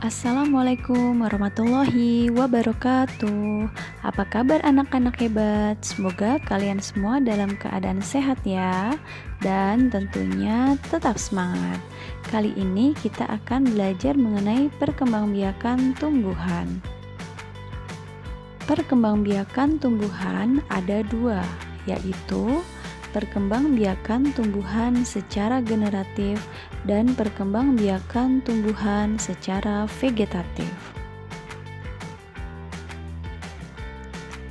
Assalamualaikum warahmatullahi wabarakatuh. Apa kabar anak-anak hebat? Semoga kalian semua dalam keadaan sehat ya. Dan tentunya tetap semangat. Kali ini kita akan belajar mengenai perkembangbiakan tumbuhan. Perkembangbiakan tumbuhan ada dua, yaitu perkembangbiakan tumbuhan secara generatif dan perkembangbiakan tumbuhan secara vegetatif.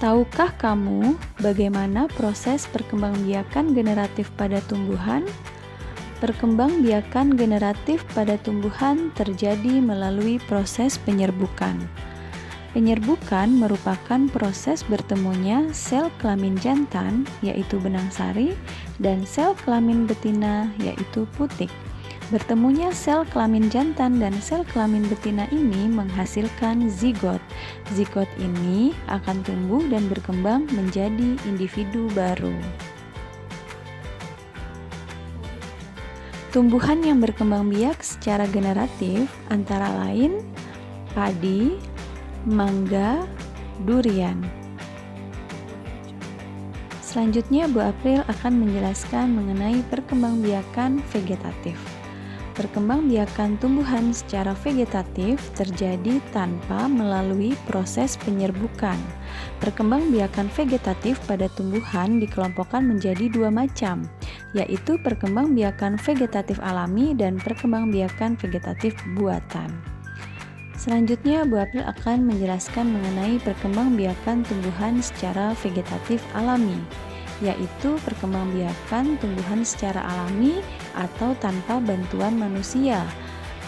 Tahukah kamu bagaimana proses perkembangbiakan generatif pada tumbuhan? Perkembangbiakan generatif pada tumbuhan terjadi melalui proses penyerbukan. Penyerbukan merupakan proses bertemunya sel kelamin jantan, yaitu benang sari, dan sel kelamin betina, yaitu putik. Bertemunya sel kelamin jantan dan sel kelamin betina ini menghasilkan zigot. Zigot ini akan tumbuh dan berkembang menjadi individu baru. Tumbuhan yang berkembang biak secara generatif antara lain padi, mangga, durian. Selanjutnya Bu April akan menjelaskan mengenai perkembangbiakan vegetatif. Perkembangbiakan tumbuhan secara vegetatif terjadi tanpa melalui proses penyerbukan. Perkembangbiakan vegetatif pada tumbuhan dikelompokkan menjadi dua macam, yaitu perkembangbiakan vegetatif alami dan perkembangbiakan vegetatif buatan. Selanjutnya, Bu April akan menjelaskan mengenai perkembangbiakan tumbuhan secara vegetatif alami, yaitu perkembangbiakan tumbuhan secara alami atau tanpa bantuan manusia.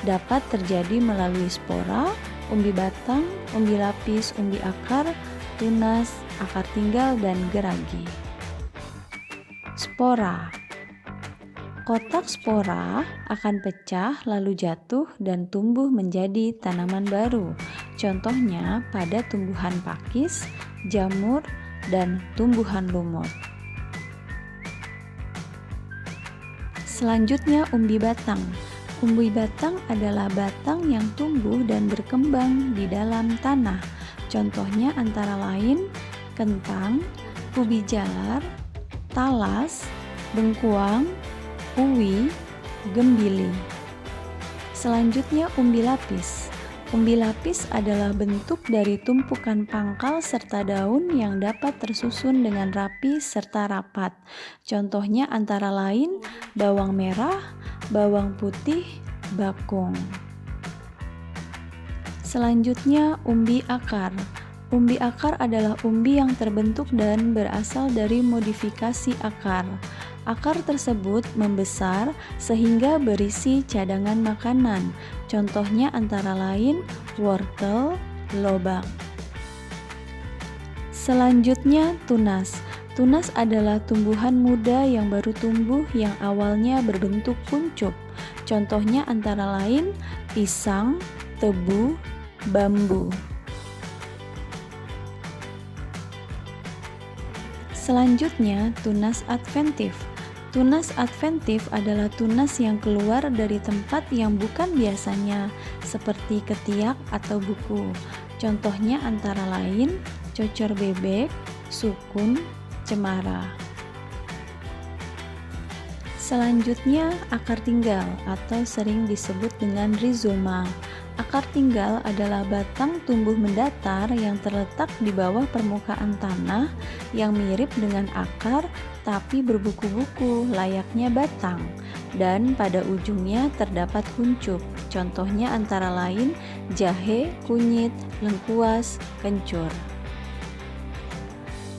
Dapat terjadi melalui spora, umbi batang, umbi lapis, umbi akar, tunas, akar tinggal, dan geragi. Spora. Kotak spora akan pecah lalu jatuh dan tumbuh menjadi tanaman baru. Contohnya pada tumbuhan pakis, jamur, dan tumbuhan lumut. Selanjutnya umbi batang. Umbi batang adalah batang yang tumbuh dan berkembang di dalam tanah. Contohnya antara lain kentang, ubi jalar, talas, bengkuang, uwi, gembili. Selanjutnya umbi lapis. Umbi lapis adalah bentuk dari tumpukan pangkal serta daun yang dapat tersusun dengan rapi serta rapat. Contohnya antara lain bawang merah, bawang putih, bakung. Selanjutnya umbi akar. Umbi akar adalah umbi yang terbentuk dan berasal dari modifikasi akar. Akar tersebut membesar sehingga berisi cadangan makanan. Contohnya antara lain wortel, lobak. Selanjutnya tunas. Tunas adalah tumbuhan muda yang baru tumbuh yang awalnya berbentuk kuncup. Contohnya antara lain pisang, tebu, bambu. Selanjutnya tunas adventif. Tunas adventif adalah tunas yang keluar dari tempat yang bukan biasanya, seperti ketiak atau buku. Contohnya antara lain cocor bebek, sukun, cemara. Selanjutnya akar tinggal atau sering disebut dengan rizoma. Akar tinggal adalah batang tumbuh mendatar yang terletak di bawah permukaan tanah yang mirip dengan akar tapi berbuku-buku layaknya batang, dan pada ujungnya terdapat kuncup. Contohnya antara lain jahe, kunyit, lengkuas, kencur.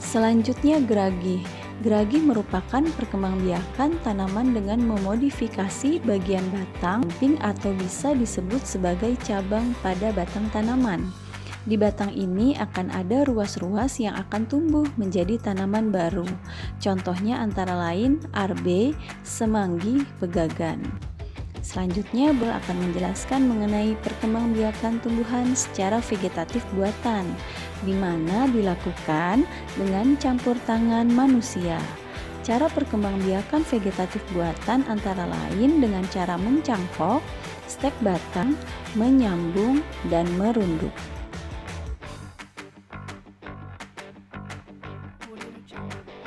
Selanjutnya geragi. Geragi merupakan perkembangbiakan tanaman dengan memodifikasi bagian batang samping atau bisa disebut sebagai cabang pada batang tanaman. Di batang ini akan ada ruas-ruas yang akan tumbuh menjadi tanaman baru. Contohnya antara lain arbe, semanggi, pegagan. Selanjutnya, Bel akan menjelaskan mengenai perkembangbiakan tumbuhan secara vegetatif buatan, di mana dilakukan dengan campur tangan manusia. Cara perkembangbiakan vegetatif buatan antara lain dengan cara mencangkok, stek batang, menyambung, dan merunduk.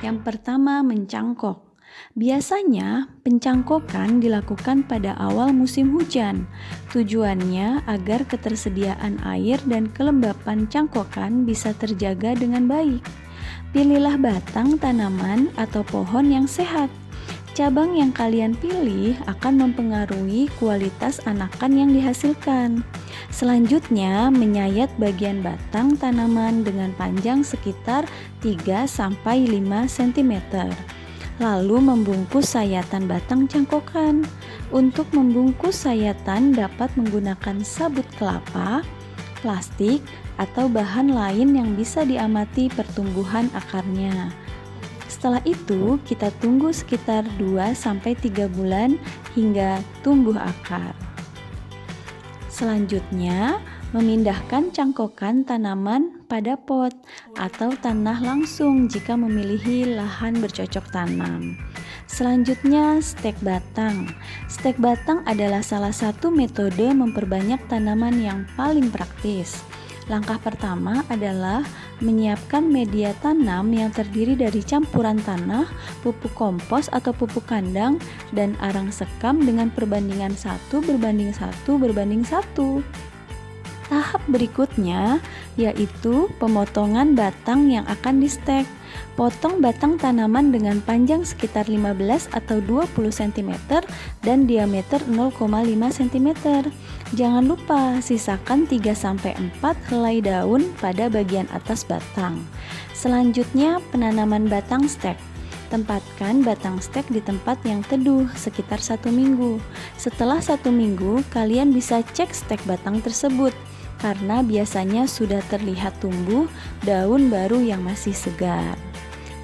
Yang pertama, mencangkok. Biasanya, pencangkokan dilakukan pada awal musim hujan. Tujuannya agar ketersediaan air dan kelembapan cangkokan bisa terjaga dengan baik. Pilihlah batang tanaman atau pohon yang sehat. Cabang yang kalian pilih akan mempengaruhi kualitas anakan yang dihasilkan. Selanjutnya, menyayat bagian batang tanaman dengan panjang sekitar 3-5 cm. Lalu membungkus sayatan batang cangkokan. Untuk membungkus sayatan dapat menggunakan sabut kelapa, plastik, atau bahan lain yang bisa diamati pertumbuhan akarnya. Setelah itu, kita tunggu sekitar 2-3 bulan hingga tumbuh akar. Selanjutnya, memindahkan cangkokan tanaman pada pot atau tanah langsung jika memilih lahan bercocok tanam. Selanjutnya, stek batang. Stek batang adalah salah satu metode memperbanyak tanaman yang paling praktis. Langkah pertama adalah menyiapkan media tanam yang terdiri dari campuran tanah, pupuk kompos atau pupuk kandang, dan arang sekam dengan perbandingan 1:1:1. Tahap berikutnya yaitu pemotongan batang yang akan di-stek. Potong batang tanaman dengan panjang sekitar 15 atau 20 cm dan diameter 0,5 cm. Jangan lupa sisakan 3-4 helai daun pada bagian atas batang. Selanjutnya, penanaman batang stek. Tempatkan batang stek di tempat yang teduh sekitar 1 minggu. Setelah 1 minggu, kalian bisa cek stek batang tersebut karena biasanya sudah terlihat tumbuh daun baru yang masih segar.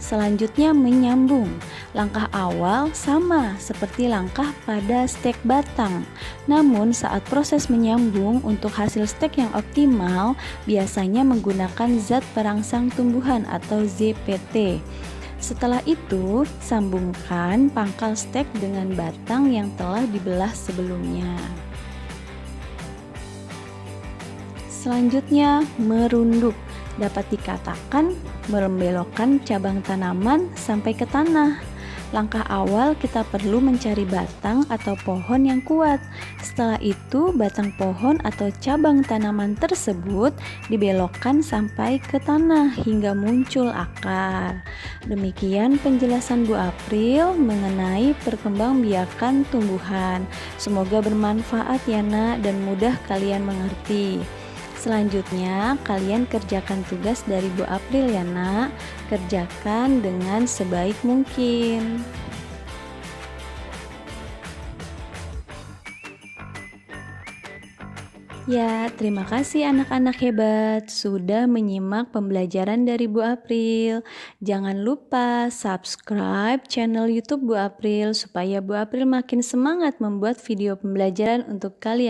Selanjutnya, menyambung. Langkah awal sama seperti langkah pada stek batang. Namun saat proses menyambung untuk hasil stek yang optimal, biasanya menggunakan zat perangsang tumbuhan atau ZPT. Setelah itu, sambungkan pangkal stek dengan batang yang telah dibelah sebelumnya. Selanjutnya, merunduk. Dapat dikatakan membelokkan cabang tanaman sampai ke tanah. Langkah awal kita perlu mencari batang atau pohon yang kuat. Setelah itu, batang pohon atau cabang tanaman tersebut dibelokkan sampai ke tanah hingga muncul akar. Demikian penjelasan Bu April mengenai perkembangbiakan tumbuhan. Semoga bermanfaat ya Nak dan mudah kalian mengerti. Selanjutnya, kalian kerjakan tugas dari Bu April ya Nak. Kerjakan dengan sebaik mungkin. Ya, terima kasih anak-anak hebat sudah menyimak pembelajaran dari Bu April. Jangan lupa subscribe channel YouTube Bu April supaya Bu April makin semangat membuat video pembelajaran untuk kalian.